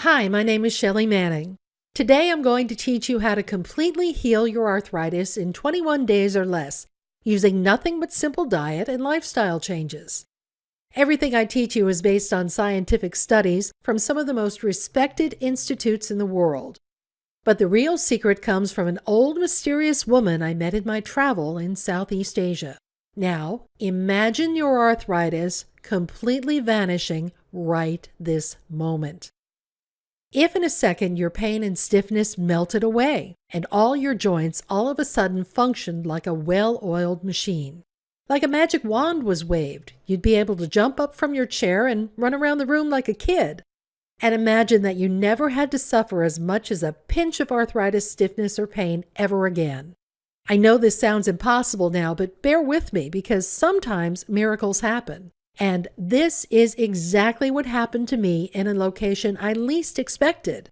Hi, my name is Shelley Manning. Today I'm going to teach you how to completely heal your arthritis in 21 days or less using nothing but simple diet and lifestyle changes. Everything I teach you is based on scientific studies from some of the most respected institutes in the world. But the real secret comes from an old mysterious woman I met in my travel in Southeast Asia. Now, imagine your arthritis completely vanishing right this moment. If in a second your pain and stiffness melted away and all your joints all of a sudden functioned like a well-oiled machine. Like a magic wand was waved, you'd be able to jump up from your chair and run around the room like a kid. And imagine that you never had to suffer as much as a pinch of arthritis, stiffness, or pain ever again. I know this sounds impossible now, but bear with me because sometimes miracles happen. And this is exactly what happened to me in a location I least expected.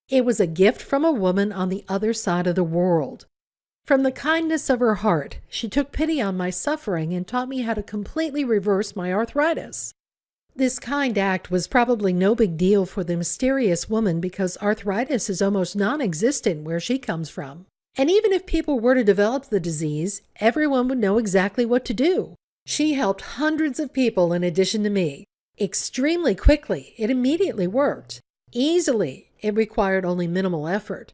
It was a gift from a woman on the other side of the world. From the kindness of her heart, she took pity on my suffering and taught me how to completely reverse my arthritis. This kind act was probably no big deal for the mysterious woman because arthritis is almost non-existent where she comes from. And even if people were to develop the disease, everyone would know exactly what to do. She helped hundreds of people in addition to me. Extremely quickly, it immediately worked. Easily, it required only minimal effort.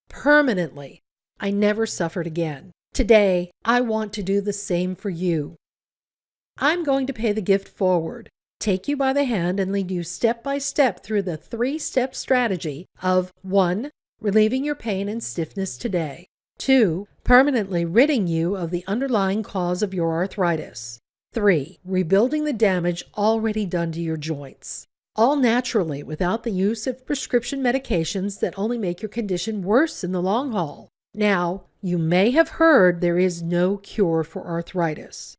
Permanently, I never suffered again. Today, I want to do the same for you. I'm going to pay the gift forward, take you by the hand and lead you step by step through the 3-step strategy of 1. Relieving your pain and stiffness today. 2. Permanently ridding you of the underlying cause of your arthritis. 3. Rebuilding the damage already done to your joints. All naturally without the use of prescription medications that only make your condition worse in the long haul. Now, you may have heard there is no cure for arthritis.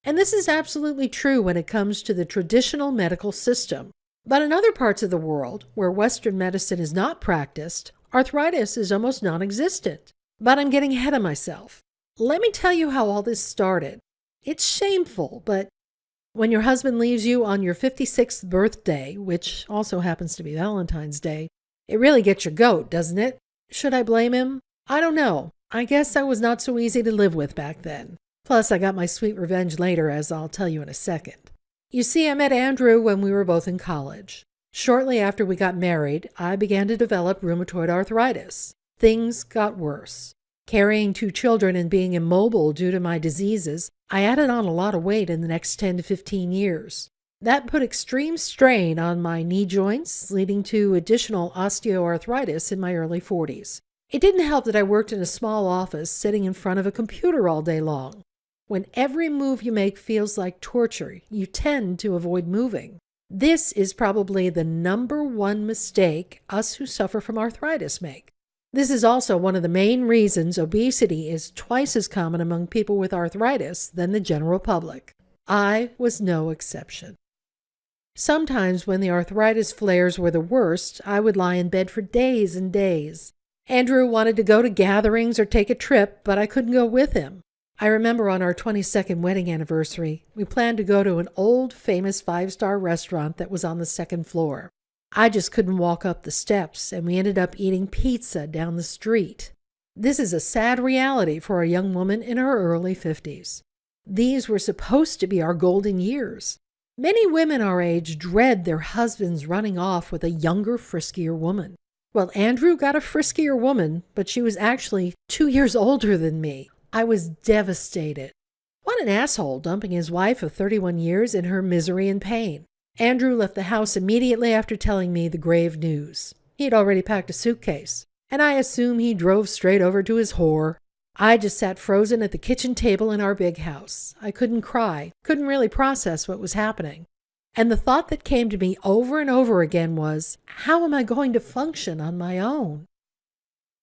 And this is absolutely true when it comes to the traditional medical system. But in other parts of the world, where Western medicine is not practiced, arthritis is almost non-existent. But I'm getting ahead of myself. Let me tell you how all this started. It's shameful, but when your husband leaves you on your 56th birthday, which also happens to be Valentine's Day, it really gets your goat, doesn't it? Should I blame him? I don't know. I guess I was not so easy to live with back then. Plus, I got my sweet revenge later, as I'll tell you in a second. You see, I met Andrew when we were both in college. Shortly after we got married, I began to develop rheumatoid arthritis. Things got worse. Carrying 2 children and being immobile due to my diseases, I added on a lot of weight in the next 10 to 15 years. That put extreme strain on my knee joints, leading to additional osteoarthritis in my early 40s. It didn't help that I worked in a small office sitting in front of a computer all day long. When every move you make feels like torture, you tend to avoid moving. This is probably the #1 mistake us who suffer from arthritis make. This is also one of the main reasons obesity is twice as common among people with arthritis than the general public. I was no exception. Sometimes when the arthritis flares were the worst, I would lie in bed for days and days. Andrew wanted to go to gatherings or take a trip, but I couldn't go with him. I remember on our 22nd wedding anniversary, we planned to go to an old famous 5-star restaurant that was on the 2nd floor. I just couldn't walk up the steps, and we ended up eating pizza down the street. This is a sad reality for a young woman in her early 50s. These were supposed to be our golden years. Many women our age dread their husbands running off with a younger, friskier woman. Well, Andrew got a friskier woman, but she was actually 2 years older than me. I was devastated. What an asshole dumping his wife of 31 years in her misery and pain. Andrew left the house immediately after telling me the grave news. He had already packed a suitcase, and I assume he drove straight over to his whore. I just sat frozen at the kitchen table in our big house. I couldn't cry, couldn't really process what was happening. And the thought that came to me over and over again was, how am I going to function on my own?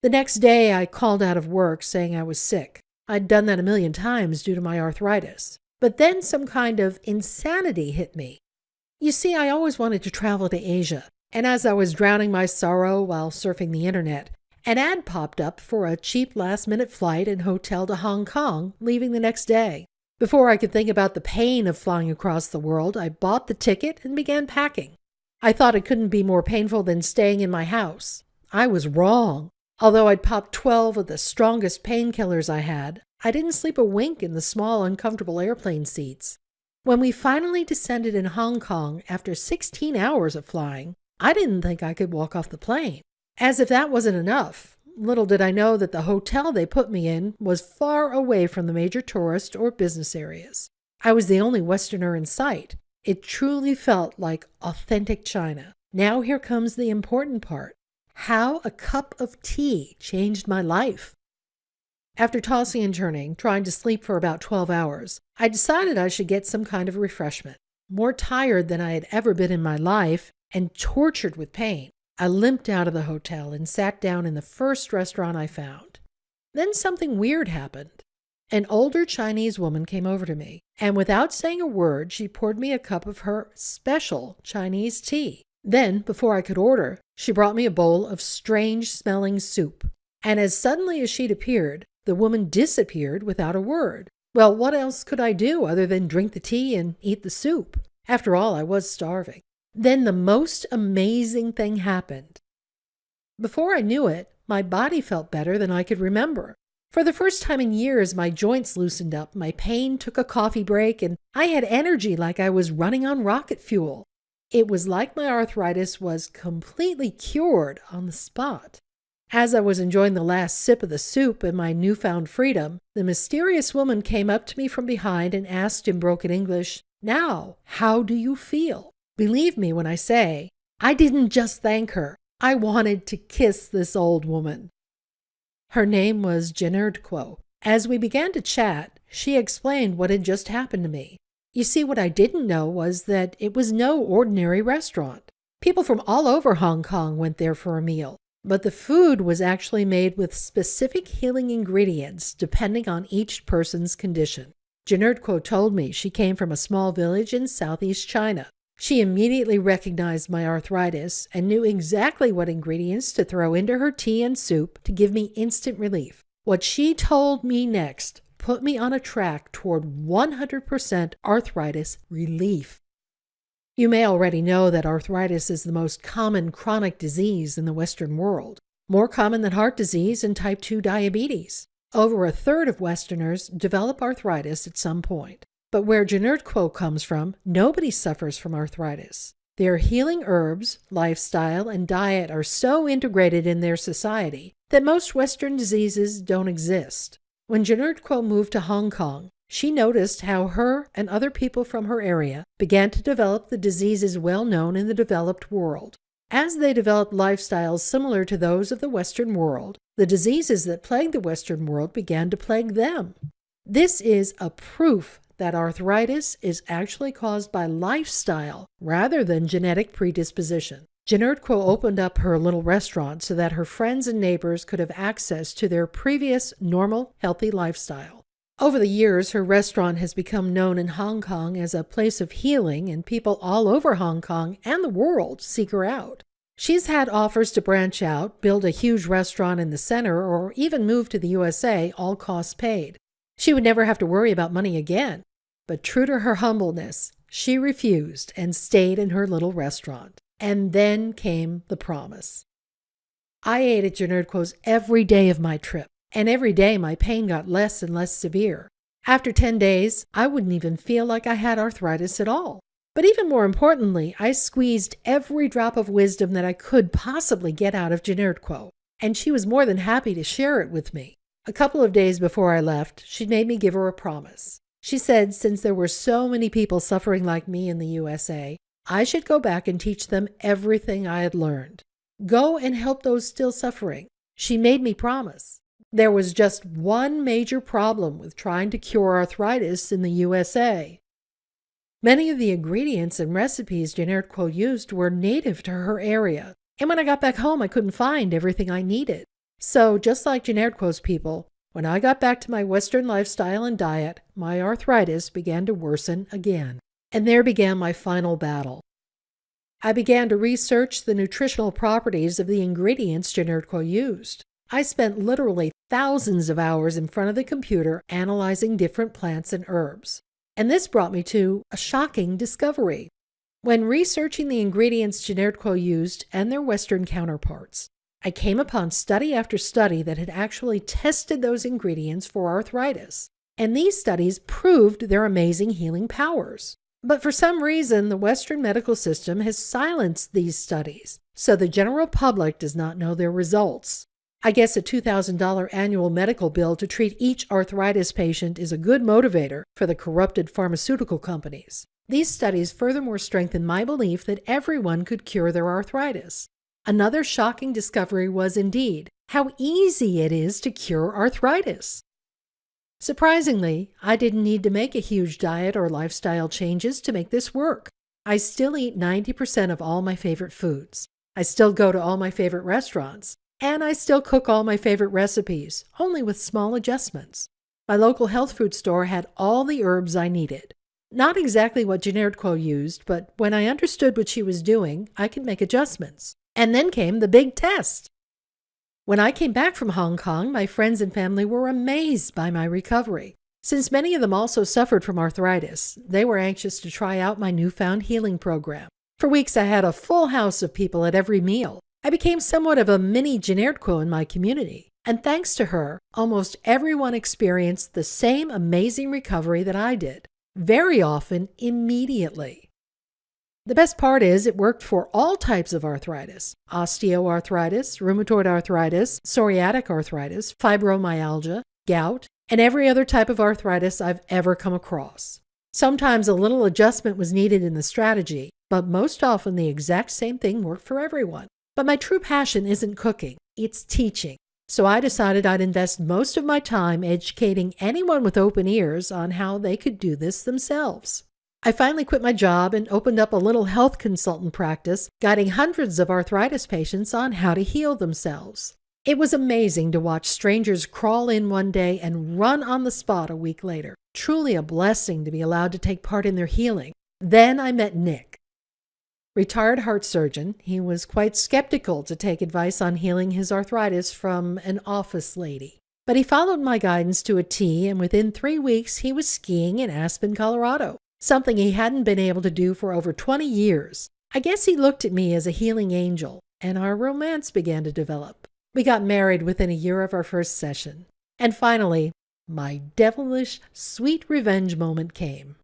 The next day, I called out of work saying I was sick. I'd done that a million times due to my arthritis. But then some kind of insanity hit me. You see, I always wanted to travel to Asia, and as I was drowning my sorrow while surfing the internet, an ad popped up for a cheap last-minute flight and hotel to Hong Kong, leaving the next day. Before I could think about the pain of flying across the world, I bought the ticket and began packing. I thought it couldn't be more painful than staying in my house. I was wrong. Although I'd popped 12 of the strongest painkillers I had, I didn't sleep a wink in the small, uncomfortable airplane seats. When we finally descended in Hong Kong after 16 hours of flying, I didn't think I could walk off the plane. As if that wasn't enough, little did I know that the hotel they put me in was far away from the major tourist or business areas. I was the only Westerner in sight. It truly felt like authentic China. Now here comes the important part. How a cup of tea changed my life. After tossing and turning, trying to sleep for about 12 hours, I decided I should get some kind of refreshment. More tired than I had ever been in my life and tortured with pain, I limped out of the hotel and sat down in the first restaurant I found. Then something weird happened. An older Chinese woman came over to me, and without saying a word, she poured me a cup of her special Chinese tea. Then, before I could order, she brought me a bowl of strange-smelling soup. And as suddenly as she'd appeared, the woman disappeared without a word. Well, what else could I do other than drink the tea and eat the soup? After all, I was starving. Then the most amazing thing happened. Before I knew it, my body felt better than I could remember. For the first time in years, my joints loosened up, my pain took a coffee break, and I had energy like I was running on rocket fuel. It was like my arthritis was completely cured on the spot. As I was enjoying the last sip of the soup and my newfound freedom, the mysterious woman came up to me from behind and asked in broken English, "Now, how do you feel?" Believe me when I say, I didn't just thank her. I wanted to kiss this old woman. Her name was Janerdquo. As we began to chat, she explained what had just happened to me. You see, what I didn't know was that it was no ordinary restaurant. People from all over Hong Kong went there for a meal. But the food was actually made with specific healing ingredients depending on each person's condition. Janerdquo told me she came from a small village in southeast China. She immediately recognized my arthritis and knew exactly what ingredients to throw into her tea and soup to give me instant relief. What she told me next put me on a track toward 100% arthritis relief. You may already know that arthritis is the most common chronic disease in the Western world, more common than heart disease and type 2 diabetes. Over a third of Westerners develop arthritis at some point. But where Janerdquo comes from, nobody suffers from arthritis. Their healing herbs, lifestyle, and diet are so integrated in their society that most Western diseases don't exist. When Janerdquo moved to Hong Kong, she noticed how her and other people from her area began to develop the diseases well known in the developed world. As they developed lifestyles similar to those of the Western world, the diseases that plagued the Western world began to plague them. This is a proof that arthritis is actually caused by lifestyle rather than genetic predisposition. Janerdquo opened up her little restaurant so that her friends and neighbors could have access to their previous normal, healthy lifestyle. Over the years, her restaurant has become known in Hong Kong as a place of healing, and people all over Hong Kong and the world seek her out. She's had offers to branch out, build a huge restaurant in the center, or even move to the USA, all costs paid. She would never have to worry about money again. But true to her humbleness, she refused and stayed in her little restaurant. And then came the promise. I ate at Janerdquo's every day of my trip. And every day my pain got less and less severe. After 10 days, I wouldn't even feel like I had arthritis at all. But even more importantly, I squeezed every drop of wisdom that I could possibly get out of Janerdquo, and she was more than happy to share it with me. A couple of days before I left, she made me give her a promise. She said since there were so many people suffering like me in the USA, I should go back and teach them everything I had learned. Go and help those still suffering. She made me promise. There was just one major problem with trying to cure arthritis in the USA. Many of the ingredients and recipes Janerdquo used were native to her area, and when I got back home, I couldn't find everything I needed. So, just like Janerdquo's people, when I got back to my Western lifestyle and diet, my arthritis began to worsen again. And there began my final battle. I began to research the nutritional properties of the ingredients Janerdquo used. I spent literally thousands of hours in front of the computer analyzing different plants and herbs. And this brought me to a shocking discovery. When researching the ingredients Genertquo used and their Western counterparts, I came upon study after study that had actually tested those ingredients for arthritis, and these studies proved their amazing healing powers. But for some reason, the Western medical system has silenced these studies, so the general public does not know their results. I guess a $2,000 annual medical bill to treat each arthritis patient is a good motivator for the corrupted pharmaceutical companies. These studies furthermore strengthen my belief that everyone could cure their arthritis. Another shocking discovery was indeed how easy it is to cure arthritis. Surprisingly, I didn't need to make a huge diet or lifestyle changes to make this work. I still eat 90% of all my favorite foods. I still go to all my favorite restaurants. And I still cook all my favorite recipes, only with small adjustments. My local health food store had all the herbs I needed. Not exactly what Genertquo used, but when I understood what she was doing, I could make adjustments. And then came the big test. When I came back from Hong Kong, my friends and family were amazed by my recovery. Since many of them also suffered from arthritis, they were anxious to try out my newfound healing program. For weeks, I had a full house of people at every meal. I became somewhat of a mini Genertquo in my community, and thanks to her, almost everyone experienced the same amazing recovery that I did, very often immediately. The best part is it worked for all types of arthritis: osteoarthritis, rheumatoid arthritis, psoriatic arthritis, fibromyalgia, gout, and every other type of arthritis I've ever come across. Sometimes a little adjustment was needed in the strategy, but most often the exact same thing worked for everyone. But my true passion isn't cooking, it's teaching. So I decided I'd invest most of my time educating anyone with open ears on how they could do this themselves. I finally quit my job and opened up a little health consultant practice, guiding hundreds of arthritis patients on how to heal themselves. It was amazing to watch strangers crawl in one day and run on the spot a week later. Truly a blessing to be allowed to take part in their healing. Then I met Nick. Retired heart surgeon, he was quite skeptical to take advice on healing his arthritis from an office lady. But he followed my guidance to a T, and within 3 weeks he was skiing in Aspen, Colorado, something he hadn't been able to do for over 20 years. I guess he looked at me as a healing angel, and our romance began to develop. We got married within a year of our first session. And finally, my devilish, sweet revenge moment came.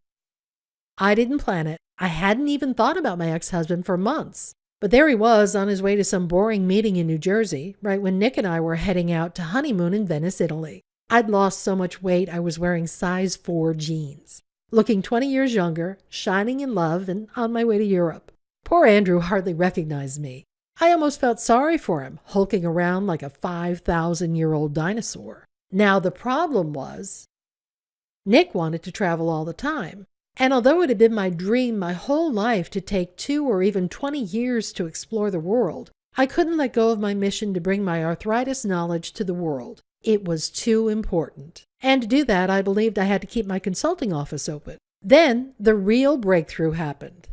I didn't plan it. I hadn't even thought about my ex-husband for months. But there he was on his way to some boring meeting in New Jersey, right when Nick and I were heading out to honeymoon in Venice, Italy. I'd lost so much weight I was wearing size 4 jeans. Looking 20 years younger, shining in love, and on my way to Europe. Poor Andrew hardly recognized me. I almost felt sorry for him, hulking around like a 5,000-year-old dinosaur. Now the problem was, Nick wanted to travel all the time. And although it had been my dream my whole life to take 2 or even 20 years to explore the world, I couldn't let go of my mission to bring my arthritis knowledge to the world. It was too important. And to do that, I believed I had to keep my consulting office open. Then the real breakthrough happened.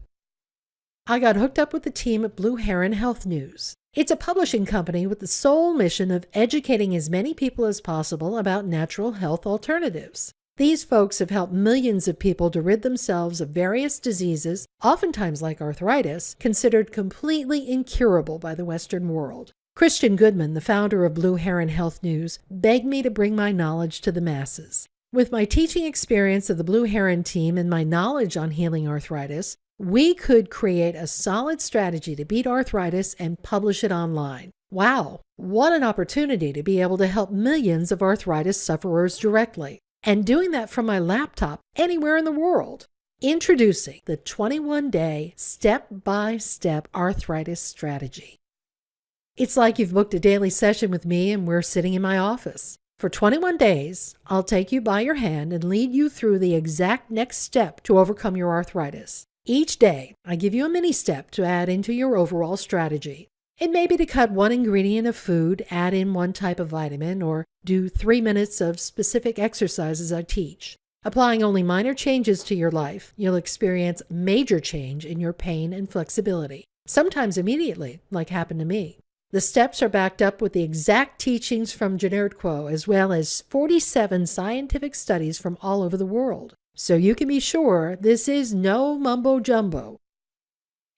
I got hooked up with the team at Blue Heron Health News. It's a publishing company with the sole mission of educating as many people as possible about natural health alternatives. These folks have helped millions of people to rid themselves of various diseases, oftentimes like arthritis, considered completely incurable by the Western world. Christian Goodman, the founder of Blue Heron Health News, begged me to bring my knowledge to the masses. With my teaching experience of the Blue Heron team and my knowledge on healing arthritis, we could create a solid strategy to beat arthritis and publish it online. Wow, what an opportunity to be able to help millions of arthritis sufferers directly. And doing that from my laptop anywhere in the world. Introducing the 21-day step-by-step arthritis strategy. It's like you've booked a daily session with me and we're sitting in my office. For 21 days, I'll take you by your hand and lead you through the exact next step to overcome your arthritis. Each day, I give you a mini step to add into your overall strategy. It may be to cut 1 ingredient of food, add in 1 type of vitamin, or do 3 minutes of specific exercises I teach. Applying only minor changes to your life, you'll experience major change in your pain and flexibility, sometimes immediately, like happened to me. The steps are backed up with the exact teachings from Genertquo, as well as 47 scientific studies from all over the world. So you can be sure this is no mumbo-jumbo.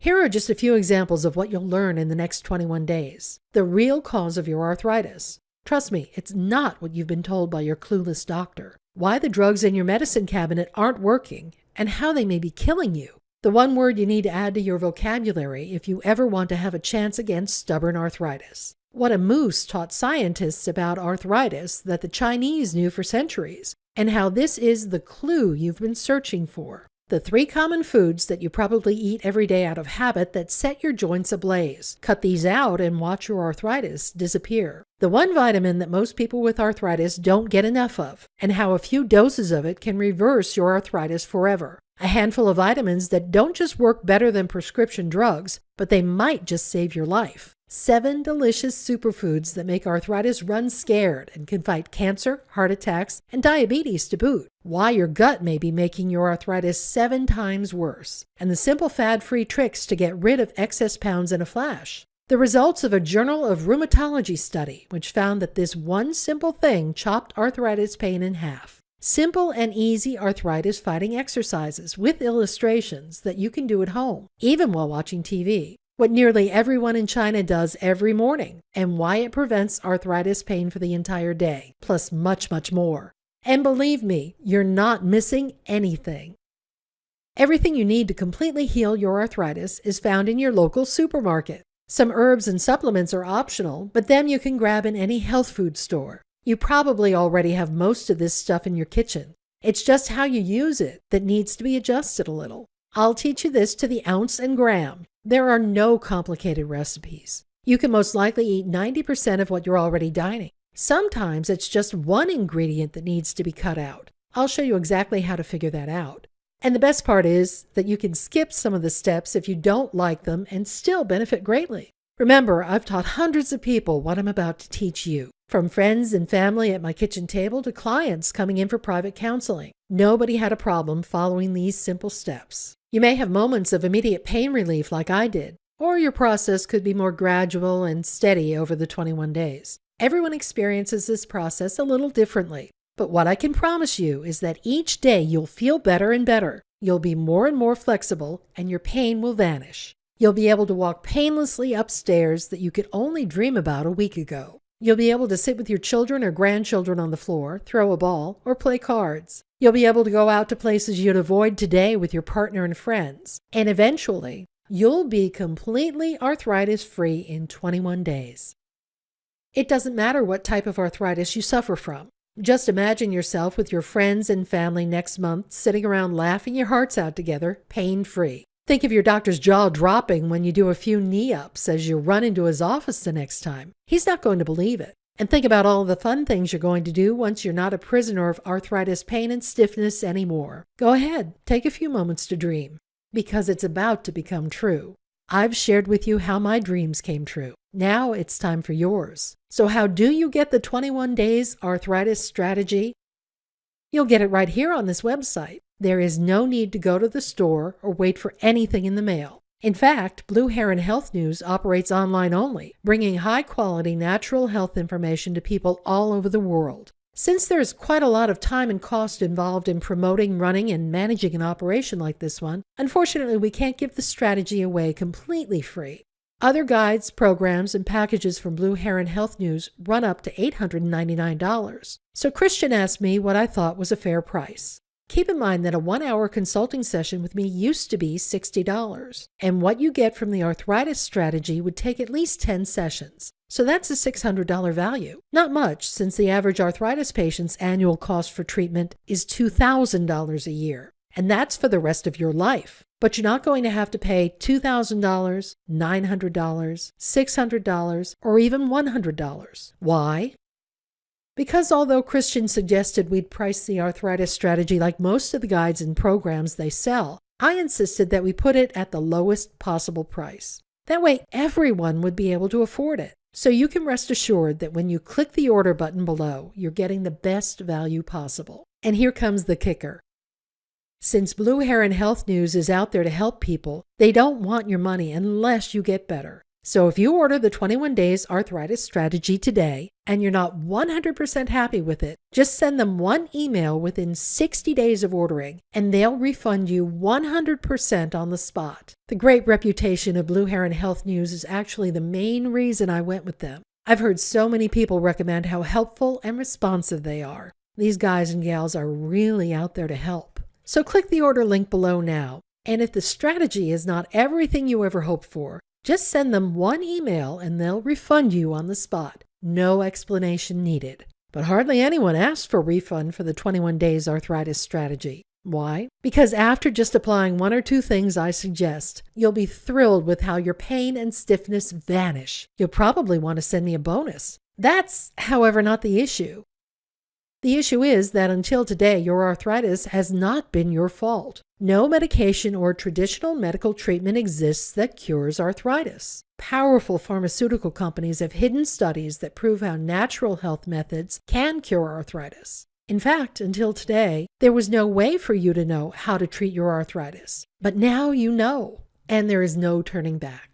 Here are just a few examples of what you'll learn in the next 21 days. The real cause of your arthritis. Trust me, it's not what you've been told by your clueless doctor. Why the drugs in your medicine cabinet aren't working, and how they may be killing you. The one word you need to add to your vocabulary if you ever want to have a chance against stubborn arthritis. What a moose taught scientists about arthritis that the Chinese knew for centuries, and how this is the clue you've been searching for. The 3 common foods that you probably eat every day out of habit that set your joints ablaze. Cut these out and watch your arthritis disappear. The one vitamin that most people with arthritis don't get enough of, and how a few doses of it can reverse your arthritis forever. A handful of vitamins that don't just work better than prescription drugs, but they might just save your life. 7 delicious superfoods that make arthritis run scared and can fight cancer, heart attacks, and diabetes to boot. Why your gut may be making your arthritis 7 times worse. And the simple fad-free tricks to get rid of excess pounds in a flash. The results of a Journal of Rheumatology study, which found that this one simple thing chopped arthritis pain in half. Simple and easy arthritis-fighting exercises with illustrations that you can do at home, even while watching TV. What nearly everyone in China does every morning, and why it prevents arthritis pain for the entire day, plus much, much more. And believe me, you're not missing anything. Everything you need to completely heal your arthritis is found in your local supermarket. Some herbs and supplements are optional, but them you can grab in any health food store. You probably already have most of this stuff in your kitchen. It's just how you use it that needs to be adjusted a little. I'll teach you this to the ounce and gram. There are no complicated recipes. You can most likely eat 90% of what you're already dining. Sometimes it's just one ingredient that needs to be cut out. I'll show you exactly how to figure that out. And the best part is that you can skip some of the steps if you don't like them and still benefit greatly. Remember, I've taught hundreds of people what I'm about to teach you. From friends and family at my kitchen table to clients coming in for private counseling. Nobody had a problem following these simple steps. You may have moments of immediate pain relief like I did, or your process could be more gradual and steady over the 21 days. Everyone experiences this process a little differently, but what I can promise you is that each day you'll feel better and better. You'll be more and more flexible, and your pain will vanish. You'll be able to walk painlessly upstairs that you could only dream about a week ago. You'll be able to sit with your children or grandchildren on the floor, throw a ball, or play cards. You'll be able to go out to places you'd avoid today with your partner and friends. And eventually, you'll be completely arthritis-free in 21 days. It doesn't matter what type of arthritis you suffer from. Just imagine yourself with your friends and family next month sitting around laughing your hearts out together, pain-free. Think of your doctor's jaw dropping when you do a few knee-ups as you run into his office the next time. He's not going to believe it. And think about all the fun things you're going to do once you're not a prisoner of arthritis pain and stiffness anymore. Go ahead, take a few moments to dream, because it's about to become true. I've shared with you how my dreams came true. Now it's time for yours. So how do you get the 21 days arthritis strategy? You'll get it right here on this website. There is no need to go to the store or wait for anything in the mail. In fact, Blue Heron Health News operates online only, bringing high-quality natural health information to people all over the world. Since there's quite a lot of time and cost involved in promoting, running, and managing an operation like this one, unfortunately we can't give the strategy away completely free. Other guides, programs, and packages from Blue Heron Health News run up to $899. So Christian asked me what I thought was a fair price. Keep in mind that a 1-hour consulting session with me used to be $60, and what you get from the arthritis strategy would take at least 10 sessions. So that's a $600 value. Not much, since the average arthritis patient's annual cost for treatment is $2,000 a year, and that's for the rest of your life. But you're not going to have to pay $2,000, $900, $600, or even $100. Why? Because although Christian suggested we'd price the arthritis strategy like most of the guides and programs they sell, I insisted that we put it at the lowest possible price. That way everyone would be able to afford it. So you can rest assured that when you click the order button below, you're getting the best value possible. And here comes the kicker. Since Blue Heron Health News is out there to help people, they don't want your money unless you get better. So if you order the 21 Days Arthritis Strategy today and you're not 100% happy with it, just send them one email within 60 days of ordering and they'll refund you 100% on the spot. The great reputation of Blue Heron Health News is actually the main reason I went with them. I've heard so many people recommend how helpful and responsive they are. These guys and gals are really out there to help. So click the order link below now. And if the strategy is not everything you ever hoped for, just send them one email and they'll refund you on the spot. No explanation needed. But hardly anyone asks for a refund for the 21 Days Arthritis Strategy. Why? Because after just applying one or two things I suggest, you'll be thrilled with how your pain and stiffness vanish. You'll probably want to send me a bonus. That's, however, not the issue. The issue is that until today, your arthritis has not been your fault. No medication or traditional medical treatment exists that cures arthritis. Powerful pharmaceutical companies have hidden studies that prove how natural health methods can cure arthritis. In fact, until today, there was no way for you to know how to treat your arthritis. But now you know, and there is no turning back.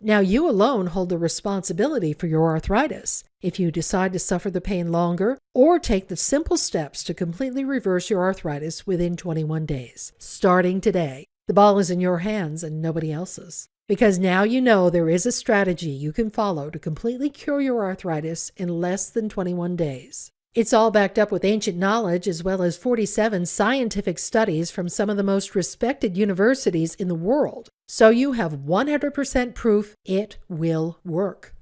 Now you alone hold the responsibility for your arthritis. If you decide to suffer the pain longer or take the simple steps to completely reverse your arthritis within 21 days, starting today, the ball is in your hands and nobody else's. Because now you know there is a strategy you can follow to completely cure your arthritis in less than 21 days. It's all backed up with ancient knowledge as well as 47 scientific studies from some of the most respected universities in the world. So you have 100% proof it will work.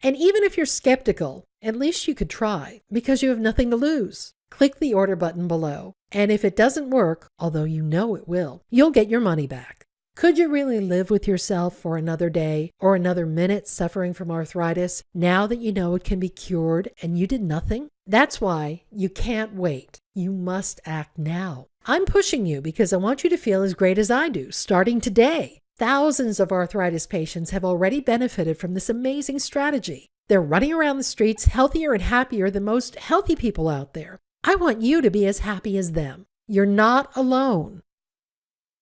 And even if you're skeptical, at least you could try because you have nothing to lose. Click the order button below. And if it doesn't work, although you know it will, you'll get your money back. Could you really live with yourself for another day or another minute suffering from arthritis now that you know it can be cured and you did nothing? That's why you can't wait. You must act now. I'm pushing you because I want you to feel as great as I do, starting today. Thousands of arthritis patients have already benefited from this amazing strategy. They're running around the streets healthier and happier than most healthy people out there. I want you to be as happy as them. You're not alone.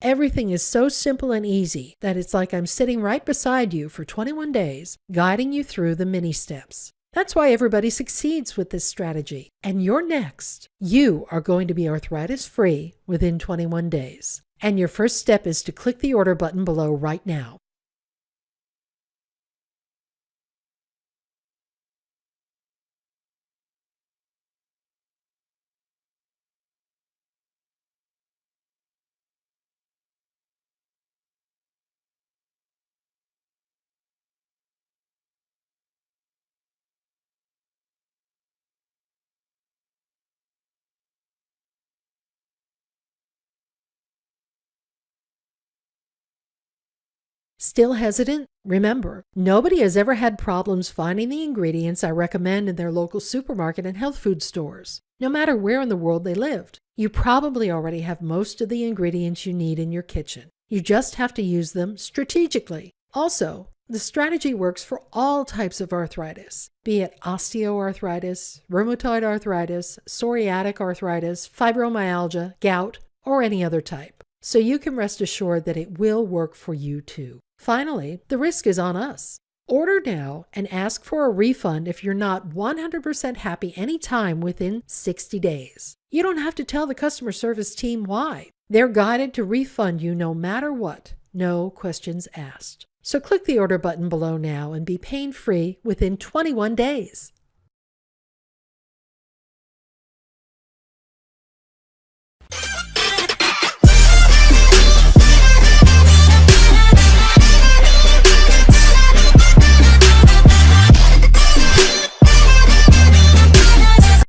Everything is so simple and easy that it's like I'm sitting right beside you for 21 days, guiding you through the mini steps. That's why everybody succeeds with this strategy. And you're next. You are going to be arthritis-free within 21 days. And your first step is to click the order button below right now. Still hesitant? Remember, nobody has ever had problems finding the ingredients I recommend in their local supermarket and health food stores, no matter where in the world they lived. You probably already have most of the ingredients you need in your kitchen. You just have to use them strategically. Also, the strategy works for all types of arthritis, be it osteoarthritis, rheumatoid arthritis, psoriatic arthritis, fibromyalgia, gout, or any other type. So you can rest assured that it will work for you too. Finally, the risk is on us. Order now and ask for a refund if you're not 100% happy anytime within 60 days. You don't have to tell the customer service team why. They're guided to refund you no matter what. No questions asked. So click the order button below now and be pain-free within 21 days.